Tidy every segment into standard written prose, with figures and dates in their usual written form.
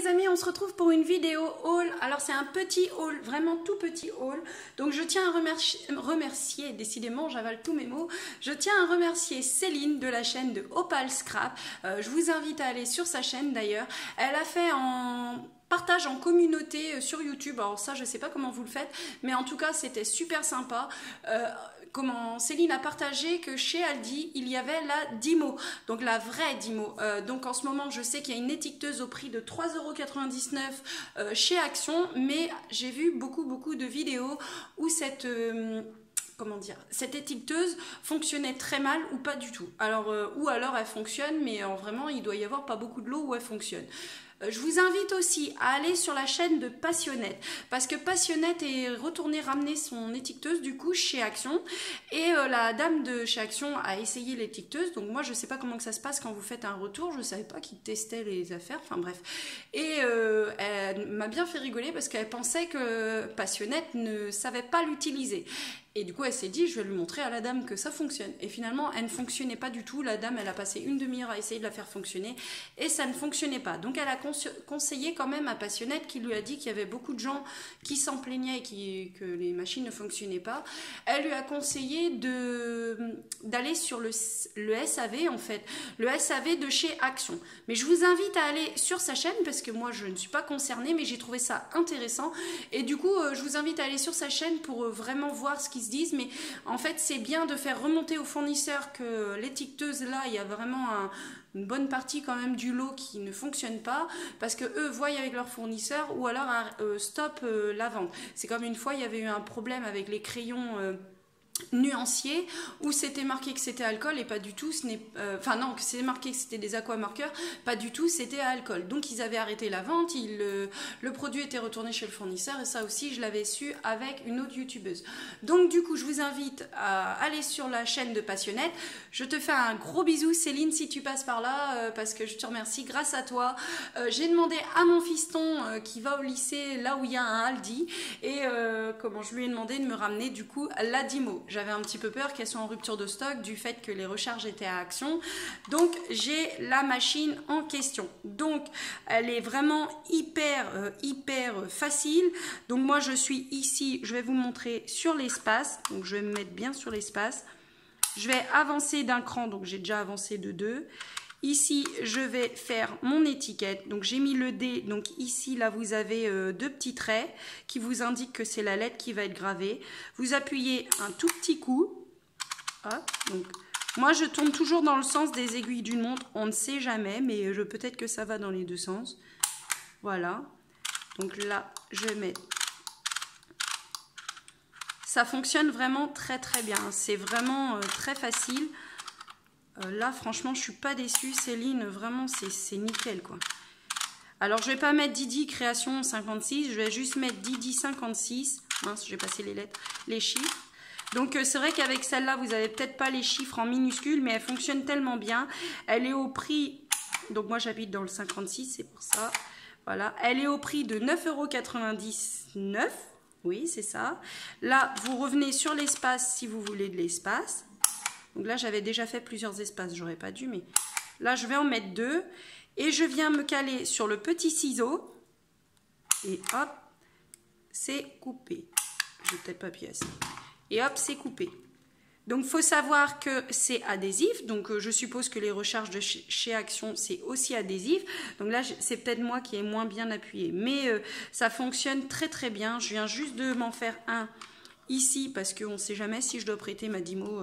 les amis, on se retrouve pour une vidéo haul. Alors c'est un petit haul, vraiment tout petit haul. Donc je tiens à remercier, décidément j'avale tous mes mots, je tiens à remercier Céline de la chaîne de Opal Scrap. Je vous invite à aller sur sa chaîne d'ailleurs. Elle a fait en partage en communauté sur YouTube. Alors ça je sais pas comment vous le faites, mais en tout cas c'était super sympa. Comment Céline a partagé que chez Aldi il y avait la Dymo, donc la vraie Dymo. Donc en ce moment je sais qu'il y a une étiqueteuse au prix de 3,99 € chez Action, mais j'ai vu beaucoup de vidéos où cette comment dire, cette étiqueteuse fonctionnait très mal ou pas du tout. Alors ou alors elle fonctionne, mais vraiment il doit y avoir pas beaucoup de lots où elle fonctionne. Je vous invite aussi à aller sur la chaîne de Passionnette, parce que Passionnette est retournée ramener son étiqueteuse du coup chez Action, et la dame de chez Action a essayé l'étiqueteuse. Donc moi je sais pas comment que ça se passe quand vous faites un retour, je savais pas qu'ils testaient les affaires, enfin bref. Et elle m'a bien fait rigoler parce qu'elle pensait que Passionnette ne savait pas l'utiliser. Et du coup, elle s'est dit, je vais lui montrer à la dame que ça fonctionne. Et finalement, elle ne fonctionnait pas du tout. La dame, elle a passé une demi-heure à essayer de la faire fonctionner et ça ne fonctionnait pas. Donc, elle a conseillé quand même à Passionnette, qui lui a dit qu'il y avait beaucoup de gens qui s'en plaignaient et que les machines ne fonctionnaient pas. Elle lui a conseillé d'aller sur le SAV, en fait. Le SAV de chez Action. Mais je vous invite à aller sur sa chaîne parce que moi, je ne suis pas concernée, mais j'ai trouvé ça intéressant. Et du coup, je vous invite à aller sur sa chaîne pour vraiment voir ce qui se disent, mais en fait c'est bien de faire remonter aux fournisseurs que l'étiqueteuse là, il y a vraiment une bonne partie quand même du lot qui ne fonctionne pas, parce que eux voient avec leurs fournisseurs ou alors stop la vente. C'est comme une fois il y avait eu un problème avec les crayons nuancier où c'était marqué que c'était alcool et pas du tout, enfin non, que c'était marqué que c'était des aquamarqueurs, pas du tout, c'était à alcool. Donc ils avaient arrêté la vente, le produit était retourné chez le fournisseur, et ça aussi je l'avais su avec une autre youtubeuse. Donc du coup je vous invite à aller sur la chaîne de Passionnette. Je te fais un gros bisou Céline si tu passes par là, parce que je te remercie, grâce à toi j'ai demandé à mon fiston qui va au lycée là où il y a un Aldi, et je lui ai demandé de me ramener du coup la Dymo. J'avais un petit peu peur qu'elle soit en rupture de stock du fait que les recharges étaient à Action. Donc j'ai la machine en question. Donc elle est vraiment hyper facile. Donc moi je suis ici, je vais vous montrer sur l'espace. Donc je vais me mettre bien sur l'espace. Je vais avancer d'un cran, donc j'ai déjà avancé de 2. Ici, je vais faire mon étiquette. Donc, j'ai mis le D. Donc, ici, là, vous avez 2 petits traits qui vous indiquent que c'est la lettre qui va être gravée. Vous appuyez un tout petit coup. Hop, donc, moi, je tourne toujours dans le sens des aiguilles d'une montre. On ne sait jamais, mais peut-être que ça va dans les deux sens. Voilà. Donc là, je vais mettre... Ça fonctionne vraiment très bien. C'est vraiment très facile. Là franchement je suis pas déçue Céline, vraiment c'est nickel quoi. Alors je vais pas mettre Didi création 56, je vais juste mettre Didi 56. Mince, j'ai passé les lettres, les chiffres. Donc c'est vrai qu'avec celle-là vous avez peut-être pas les chiffres en minuscules, mais elle fonctionne tellement bien. Elle est au prix, donc moi j'habite dans le 56, c'est pour ça. Voilà, elle est au prix de 9,99 €. Oui c'est ça. Là vous revenez sur l'espace si vous voulez de l'espace. Donc là, j'avais déjà fait plusieurs espaces, j'aurais pas dû, mais là, je vais en mettre 2. Et je viens me caler sur le petit ciseau. Et hop, c'est coupé. Je vais peut-être pas appuyer assez. Et hop, c'est coupé. Donc, il faut savoir que c'est adhésif. Donc, je suppose que les recharges de chez Action, c'est aussi adhésif. Donc là, c'est peut-être moi qui ai moins bien appuyé. Mais ça fonctionne très bien. Je viens juste de m'en faire un ici parce qu'on ne sait jamais si je dois prêter ma Dymo,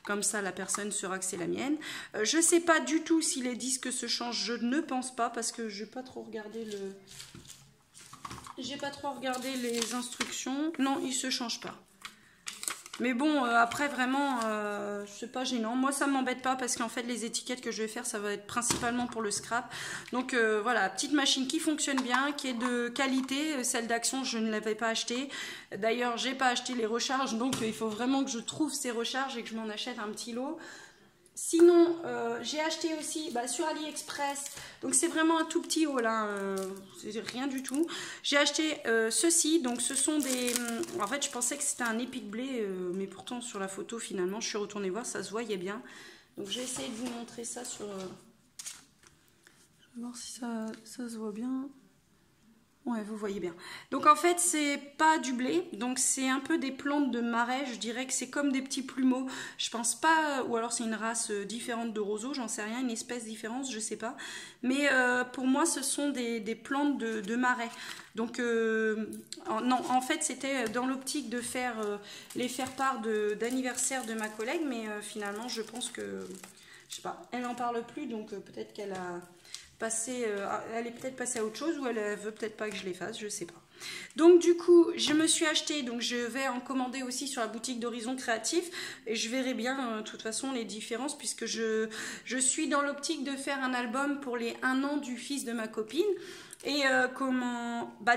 comme ça la personne saura que c'est la mienne. Je ne sais pas du tout si les disques se changent, je ne pense pas parce que je n'ai pas trop regardé les instructions. Non, ils ne se changent pas. Mais bon, après vraiment, c'est pas gênant. Moi, ça m'embête pas parce qu'en fait, les étiquettes que je vais faire, ça va être principalement pour le scrap. Donc voilà, petite machine qui fonctionne bien, qui est de qualité. Celle d'Action, je ne l'avais pas achetée. D'ailleurs, j'ai pas acheté les recharges, donc il faut vraiment que je trouve ces recharges et que je m'en achète un petit lot. Sinon, j'ai acheté aussi sur AliExpress, donc c'est vraiment un tout petit haul, c'est rien du tout. J'ai acheté ceci, donc ce sont des... En fait, je pensais que c'était un épi de blé, mais pourtant sur la photo, finalement, je suis retournée voir, ça se voyait bien. Donc j'ai essayé de vous montrer ça sur... Je vais voir si ça se voit bien. Ouais, vous voyez bien. Donc en fait, c'est pas du blé, donc c'est un peu des plantes de marais. Je dirais que c'est comme des petits plumeaux. Je pense pas, ou alors c'est une race différente de roseau, j'en sais rien, une espèce différente, je sais pas. Mais pour moi, ce sont des plantes de marais. Donc non, en fait, c'était dans l'optique de faire les faire part d'anniversaire de ma collègue, mais finalement, je pense que, je sais pas, elle n'en parle plus, donc peut-être qu'elle a elle est peut-être passée à autre chose ou elle veut peut-être pas que je les fasse, je sais pas. Donc du coup, je me suis acheté, donc je vais en commander aussi sur la boutique d'Horizon Créatif et je verrai bien de toute façon les différences puisque je suis dans l'optique de faire un album pour les 1 an du fils de ma copine. Et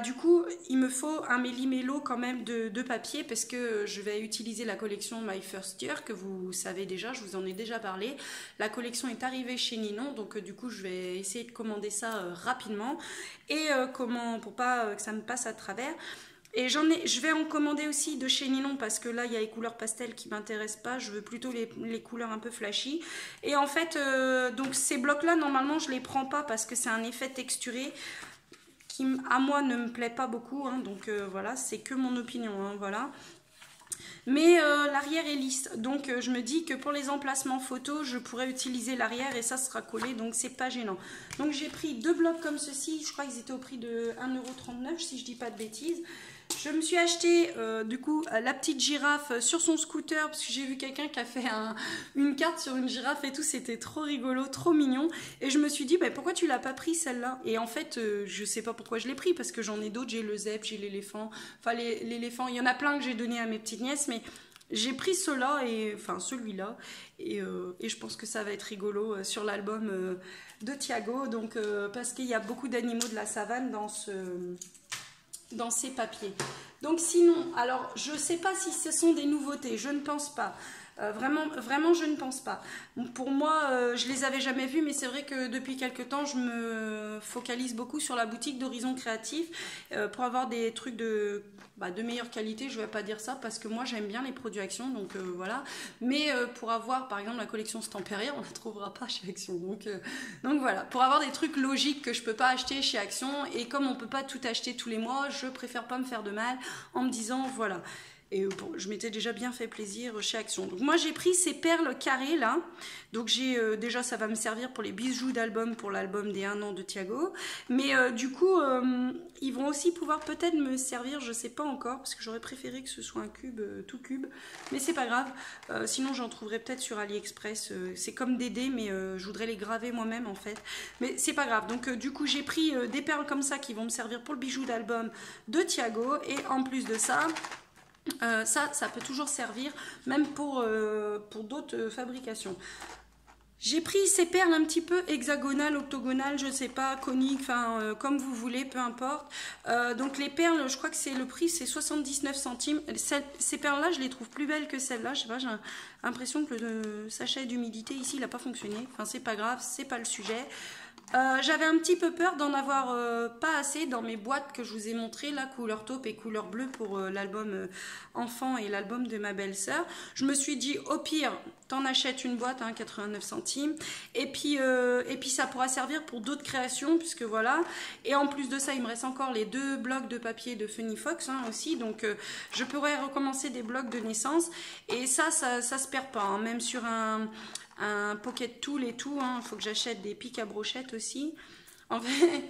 du coup, il me faut un méli-mélo quand même de papier parce que je vais utiliser la collection My First Year que vous savez déjà, je vous en ai déjà parlé. La collection est arrivée chez Ninon, donc du coup, je vais essayer de commander ça rapidement et pour pas que ça me passe à travers. Et je vais en commander aussi de chez Ninon parce que là, il y a les couleurs pastel qui m'intéressent pas. Je veux plutôt les couleurs un peu flashy. Et en fait, donc ces blocs-là, normalement, je les prends pas parce que c'est un effet texturé qui, à moi, ne me plaît pas beaucoup. Hein, donc voilà, c'est que mon opinion. Hein, voilà. Mais l'arrière est lisse, donc je me dis que pour les emplacements photos, je pourrais utiliser l'arrière et ça sera collé, donc c'est pas gênant. Donc j'ai pris 2 blocs comme ceci, je crois qu'ils étaient au prix de 1,39 € si je dis pas de bêtises. Je me suis acheté du coup la petite girafe sur son scooter parce que j'ai vu quelqu'un qui a fait une carte sur une girafe et tout, c'était trop rigolo, trop mignon. Et je me suis dit, bah, pourquoi tu l'as pas pris celle-là? Et en fait, je sais pas pourquoi je l'ai pris parce que j'en ai d'autres, j'ai le zèbre, j'ai l'éléphant. Enfin, l'éléphant, il y en a plein que j'ai donné à mes petites nièces, mais j'ai pris celui-là et je pense que ça va être rigolo sur l'album de Thiago, donc parce qu'il y a beaucoup d'animaux de la savane dans ces papiers. Donc sinon, alors je ne sais pas si ce sont des nouveautés, je ne pense pas. Vraiment, je ne pense pas. Pour moi, je les avais jamais vus, mais c'est vrai que depuis quelques temps, je me focalise beaucoup sur la boutique d'Horizon Créatif pour avoir des trucs de meilleure qualité. Je ne vais pas dire ça parce que moi, j'aime bien les produits Action, donc voilà. Mais pour avoir, par exemple, la collection Stampéria, on ne la trouvera pas chez Action. Donc voilà, pour avoir des trucs logiques que je ne peux pas acheter chez Action, et comme on ne peut pas tout acheter tous les mois, je préfère pas me faire de mal en me disant, voilà. Et bon, je m'étais déjà bien fait plaisir chez Action. Donc moi j'ai pris ces perles carrées là. Donc j'ai déjà ça va me servir pour les bijoux d'album pour l'album des 1 an de Thiago. Mais du coup ils vont aussi pouvoir peut-être me servir, je sais pas encore, parce que j'aurais préféré que ce soit un cube, tout cube. Mais c'est pas grave. Sinon j'en trouverai peut-être sur AliExpress. C'est comme des dés mais je voudrais les graver moi-même en fait. Mais c'est pas grave. Donc du coup j'ai pris des perles comme ça qui vont me servir pour le bijou d'album de Thiago. Et en plus de ça... ça peut toujours servir, même pour d'autres fabrications. J'ai pris ces perles un petit peu hexagonales, octogonales, je ne sais pas, coniques, enfin comme vous voulez, peu importe. Donc les perles, je crois que c'est le prix, c'est 79 centimes. Ces perles-là, je les trouve plus belles que celles-là. Je sais pas, j'ai l'impression que le sachet d'humidité ici, il n'a pas fonctionné. Enfin, c'est pas grave, c'est pas le sujet. J'avais un petit peu peur d'en avoir pas assez dans mes boîtes que je vous ai montrées, là, couleur taupe et couleur bleue pour l'album enfant et l'album de ma belle-sœur. Je me suis dit, au pire, t'en achètes une boîte, hein, 89 centimes, et puis ça pourra servir pour d'autres créations, puisque voilà. Et en plus de ça, il me reste encore les 2 blocs de papier de Funny Fox hein, aussi, donc je pourrais recommencer des blocs de naissance, et ça se perd pas, hein, même sur un pocket tool et tout, hein. Il faut que j'achète des pics à brochettes aussi. En fait,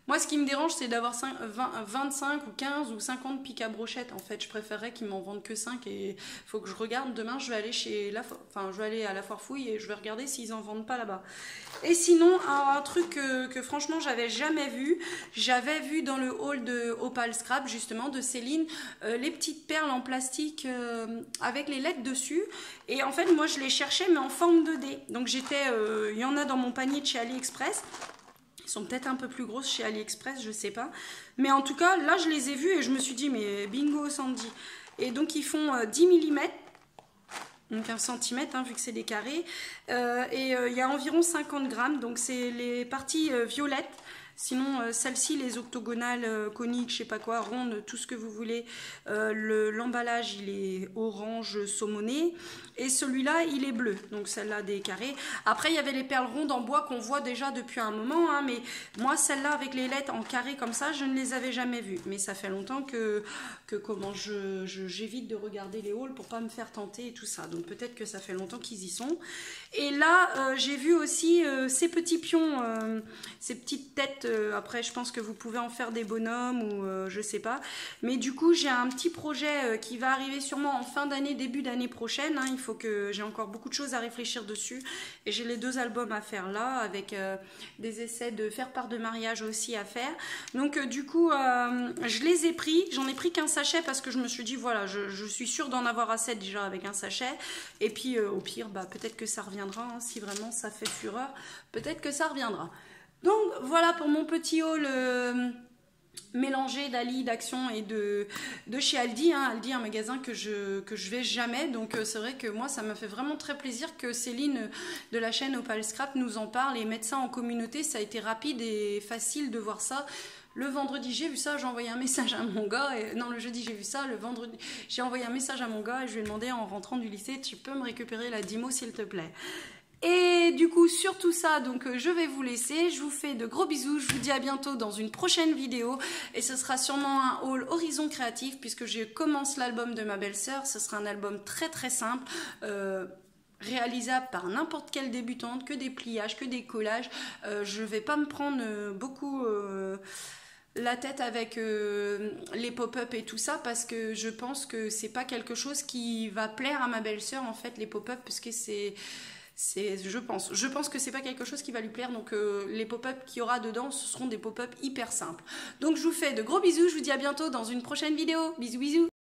moi ce qui me dérange c'est d'avoir 25 ou 15 ou 50 pics à brochettes. En fait, je préférerais qu'ils m'en vendent que 5 et il faut que je regarde. Demain, je vais aller je vais aller à la foire fouille et je vais regarder s'ils en vendent pas là-bas. Et sinon, un truc que franchement j'avais jamais vu, j'avais vu dans le haul de Opal Scrap justement de Céline, les petites perles en plastique avec les lettres dessus. Et en fait, moi je les cherchais mais en forme de dé. Donc il y en a dans mon panier de chez AliExpress. Ils sont peut-être un peu plus grosses chez AliExpress, je sais pas. Mais en tout cas, là je les ai vus et je me suis dit mais bingo Sandy. Et donc ils font 10 mm. Donc 1 cm, hein, vu que c'est des carrés. Il y a environ 50 grammes. Donc c'est les parties violettes. Sinon, celle-ci, les octogonales, coniques, je sais pas quoi, rondes, tout ce que vous voulez. L'emballage, il est orange saumoné. Et celui-là, il est bleu. Donc celle-là, des carrés. Après, il y avait les perles rondes en bois qu'on voit déjà depuis un moment. Hein, mais moi, celle-là, avec les lettres en carré comme ça, je ne les avais jamais vues. Mais ça fait longtemps que comment j'évite de regarder les hauls pour pas me faire tenter et tout ça. Donc peut-être que ça fait longtemps qu'ils y sont. Et là, j'ai vu aussi ces petits pions, ces petites têtes. Après, je pense que vous pouvez en faire des bonhommes ou je sais pas. Mais du coup, j'ai un petit projet qui va arriver sûrement en fin d'année, début d'année prochaine. Hein. Il faut que j'ai encore beaucoup de choses à réfléchir dessus. Et j'ai les 2 albums à faire là, avec des essais de faire part de mariage aussi à faire. Donc du coup, je les ai pris. J'en ai pris qu'un sachet parce que je me suis dit, voilà, je suis sûre d'en avoir assez déjà avec un sachet. Et puis au pire, bah, peut-être que ça reviendra. Hein, si vraiment ça fait fureur, peut-être que ça reviendra. Donc voilà pour mon petit haul mélangé d'Ali, d'Action et de chez Aldi. Hein. Aldi, un magasin que je vais jamais. Donc c'est vrai que moi, ça me fait vraiment très plaisir que Céline de la chaîne Opal Scrap nous en parle et mette ça en communauté. Ça a été rapide et facile de voir ça. Le vendredi, j'ai vu ça, j'ai envoyé un message à mon gars. Non, le jeudi, j'ai vu ça. Le vendredi, j'ai envoyé un message à mon gars et je lui ai demandé en rentrant du lycée, tu peux me récupérer la Dymo s'il te plaît. Et du coup, sur tout ça, donc je vais vous laisser. Je vous fais de gros bisous. Je vous dis à bientôt dans une prochaine vidéo. Et ce sera sûrement un haul Horizon Créatif puisque je commence l'album de ma belle-sœur. Ce sera un album très très simple. Réalisable par n'importe quelle débutante, que des pliages, que des collages. Je vais pas me prendre beaucoup la tête avec les pop-up et tout ça parce que je pense que c'est pas quelque chose qui va plaire à ma belle-sœur en fait, les pop-up, parce que je pense que c'est pas quelque chose qui va lui plaire. Donc les pop-up qu'il y aura dedans, ce seront des pop-up hyper simples. Donc je vous fais de gros bisous, je vous dis à bientôt dans une prochaine vidéo. Bisous bisous.